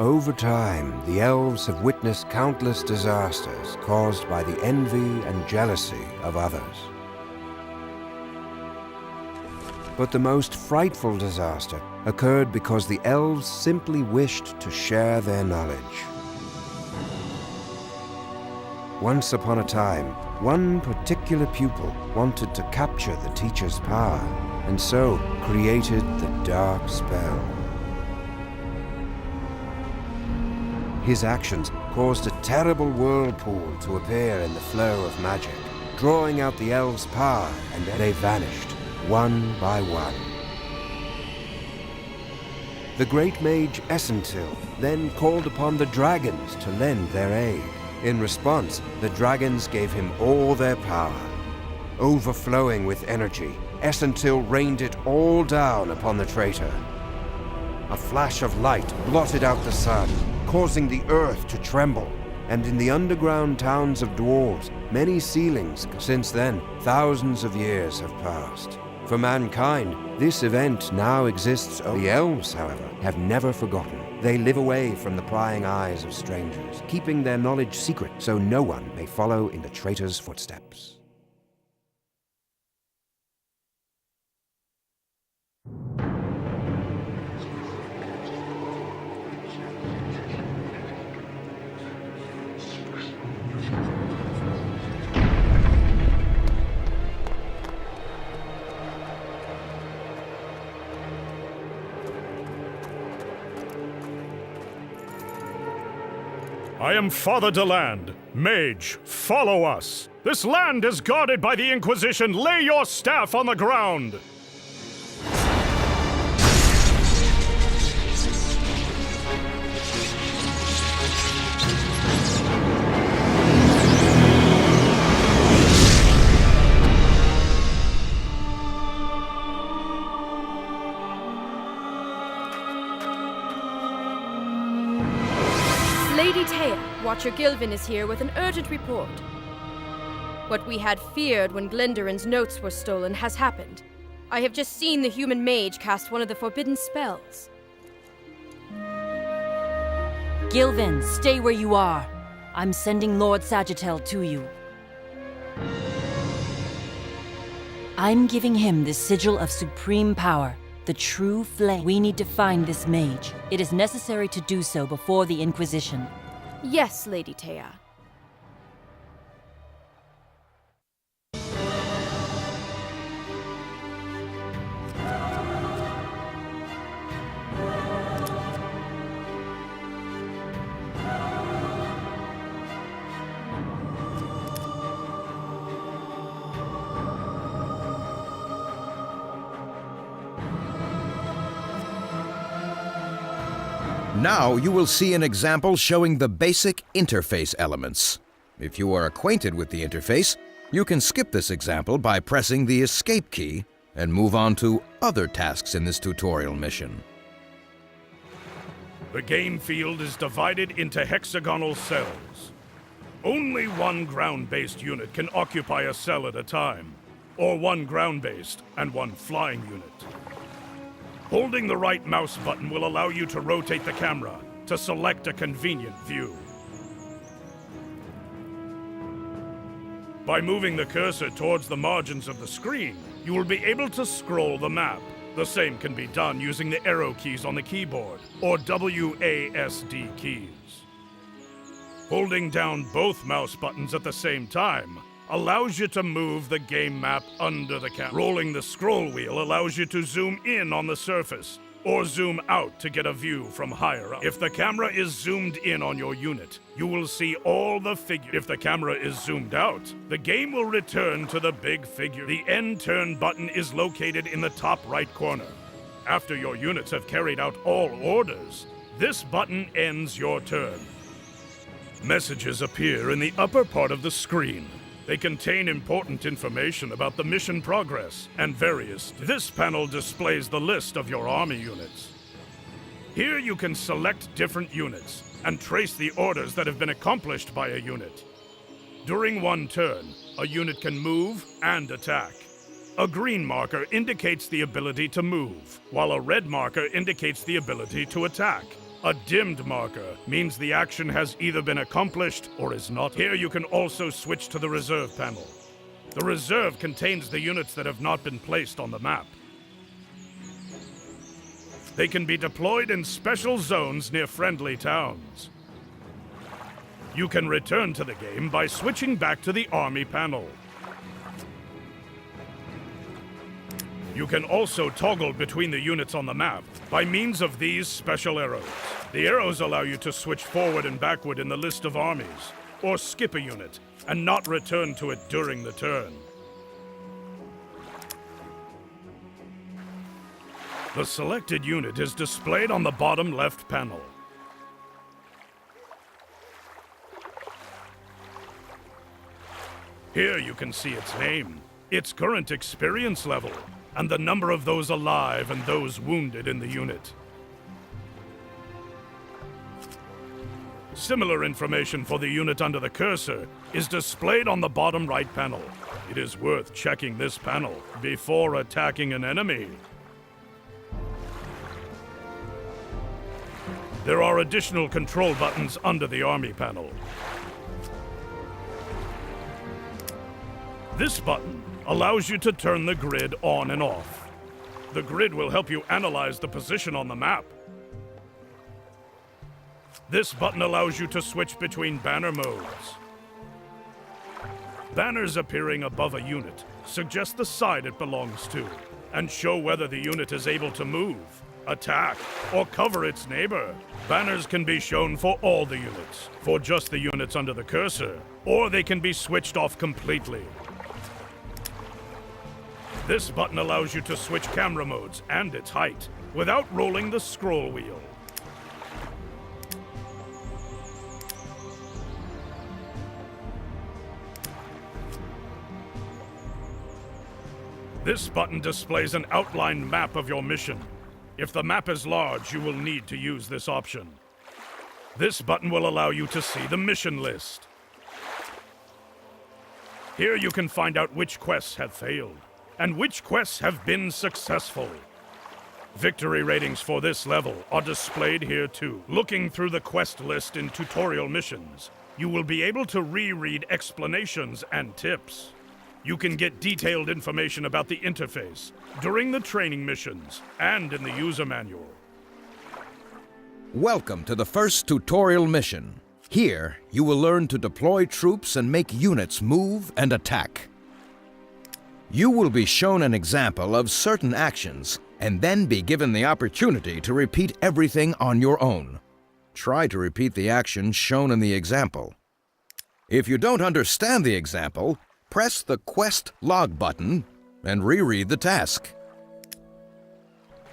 Over time, the elves have witnessed countless disasters caused by the envy and jealousy of others. But the most frightful disaster occurred because the elves simply wished to share their knowledge. Once upon a time, one particular pupil wanted to capture the teacher's power, and so created the dark spell. His actions caused a terrible whirlpool to appear in the flow of magic, drawing out the elves' power, and they vanished, one by one. The great mage Essentil then called upon the dragons to lend their aid. In response, the dragons gave him all their power. Overflowing with energy, Essentil rained it all down upon the traitor. A flash of light blotted out the sun, causing the earth to tremble, and in the underground towns of dwarves, many ceilings. Since then, thousands of years have passed. For mankind, this event now exists. The elves, however, have never forgotten. They live away from the prying eyes of strangers, keeping their knowledge secret so no one may follow in the traitor's footsteps. I am Father Deland. Mage, follow us. This land is guarded by the Inquisition. Lay your staff on the ground. Lady Taya, Watcher Gilvin is here with an urgent report. What we had feared when Glendoran's notes were stolen has happened. I have just seen the human mage cast one of the forbidden spells. Gilvin, stay where you are. I'm sending Lord Sagittel to you. I'm giving him the sigil of supreme power, the true flame. We need to find this mage. It is necessary to do so before the Inquisition. Yes, Lady Taya. Now you will see an example showing the basic interface elements. If you are acquainted with the interface, you can skip this example by pressing the Escape key and move on to other tasks in this tutorial mission. The game field is divided into hexagonal cells. Only one ground-based unit can occupy a cell at a time, or one ground-based and one flying unit. Holding the right mouse button will allow you to rotate the camera to select a convenient view. By moving the cursor towards the margins of the screen, you will be able to scroll the map. The same can be done using the arrow keys on the keyboard, or WASD keys. Holding down both mouse buttons at the same time allows you to move the game map under the camera. Rolling the scroll wheel allows you to zoom in on the surface, or zoom out to get a view from higher up. If the camera is zoomed in on your unit, you will see all the figures. If the camera is zoomed out, the game will return to the big figure. The end turn button is located in the top right corner. After your units have carried out all orders, this button ends your turn. Messages appear in the upper part of the screen. They contain important information about the mission progress and various. This panel displays the list of your army units. Here you can select different units and trace the orders that have been accomplished by a unit. During one turn, a unit can move and attack. A green marker indicates the ability to move, while a red marker indicates the ability to attack. A dimmed marker means the action has either been accomplished or is not. Here you can also switch to the reserve panel. The reserve contains the units that have not been placed on the map. They can be deployed in special zones near friendly towns. You can return to the game by switching back to the army panel. You can also toggle between the units on the map by means of these special arrows. The arrows allow you to switch forward and backward in the list of armies, or skip a unit and not return to it during the turn. The selected unit is displayed on the bottom left panel. Here you can see its name, its current experience level, and the number of those alive and those wounded in the unit. Similar information for the unit under the cursor is displayed on the bottom right panel. It is worth checking this panel before attacking an enemy. There are additional control buttons under the army panel. This button allows you to turn the grid on and off. The grid will help you analyze the position on the map. This button allows you to switch between banner modes. Banners appearing above a unit suggest the side it belongs to and show whether the unit is able to move, attack, or cover its neighbor. Banners can be shown for all the units, for just the units under the cursor, or they can be switched off completely. This button allows you to switch camera modes and its height without rolling the scroll wheel. This button displays an outlined map of your mission. If the map is large, you will need to use this option. This button will allow you to see the mission list. Here you can find out which quests have failed and which quests have been successful. Victory ratings for this level are displayed here too. Looking through the quest list in tutorial missions, you will be able to reread explanations and tips. You can get detailed information about the interface during the training missions and in the user manual. Welcome to the first tutorial mission. Here, you will learn to deploy troops and make units move and attack. You will be shown an example of certain actions and then be given the opportunity to repeat everything on your own. Try to repeat the actions shown in the example. If you don't understand the example, press the Quest Log button and reread the task.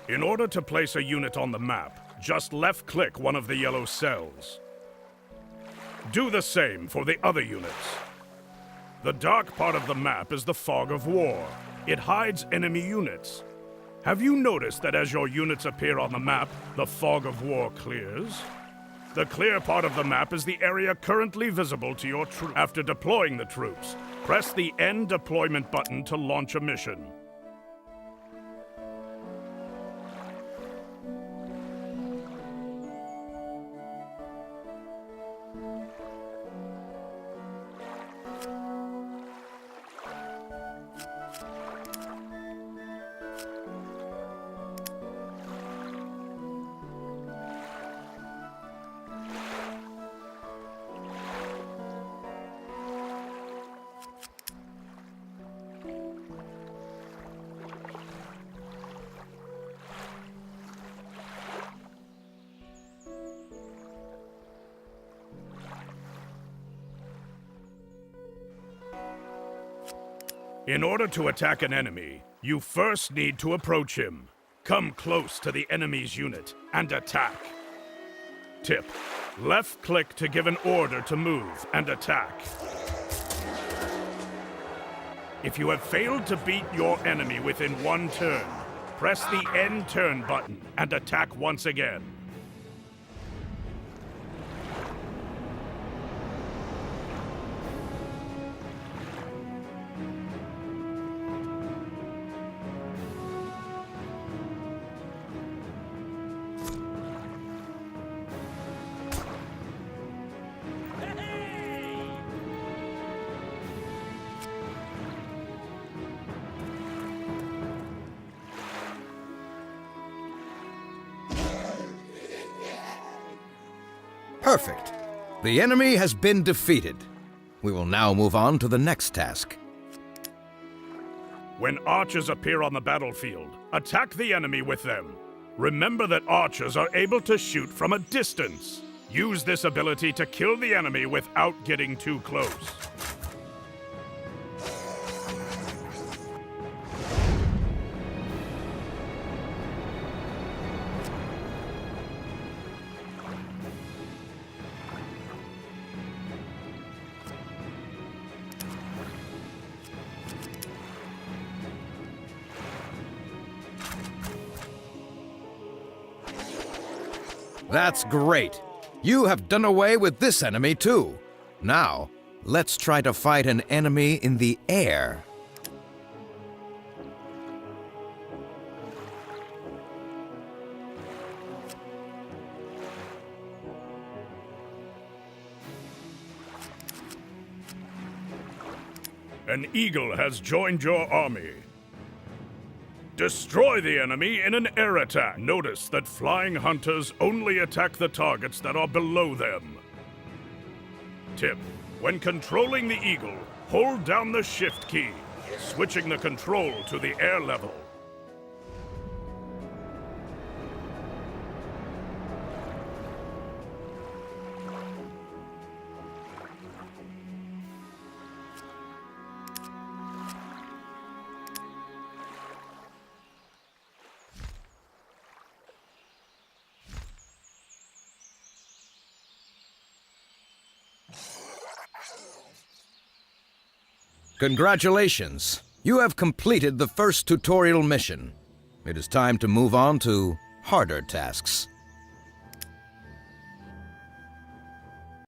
In order to place a unit on the map, just left-click one of the yellow cells. Do the same for the other units. The dark part of the map is the Fog of War. It hides enemy units. Have you noticed that as your units appear on the map, the Fog of War clears? The clear part of the map is the area currently visible to your troops. After deploying the troops, press the End Deployment button to launch a mission. In order to attack an enemy, you first need to approach him. Come close to the enemy's unit and attack. Tip: left-click to give an order to move and attack. If you have failed to beat your enemy within one turn, press the End Turn button and attack once again. Perfect. The enemy has been defeated. We will now move on to the next task. When archers appear on the battlefield, attack the enemy with them. Remember that archers are able to shoot from a distance. Use this ability to kill the enemy without getting too close. That's great. You have done away with this enemy too. Now, let's try to fight an enemy in the air. An eagle has joined your army. Destroy the enemy in an air attack. Notice that flying hunters only attack the targets that are below them. Tip: when controlling the eagle, hold down the shift key, switching the control to the air level. Congratulations! You have completed the first tutorial mission. It is time to move on to harder tasks.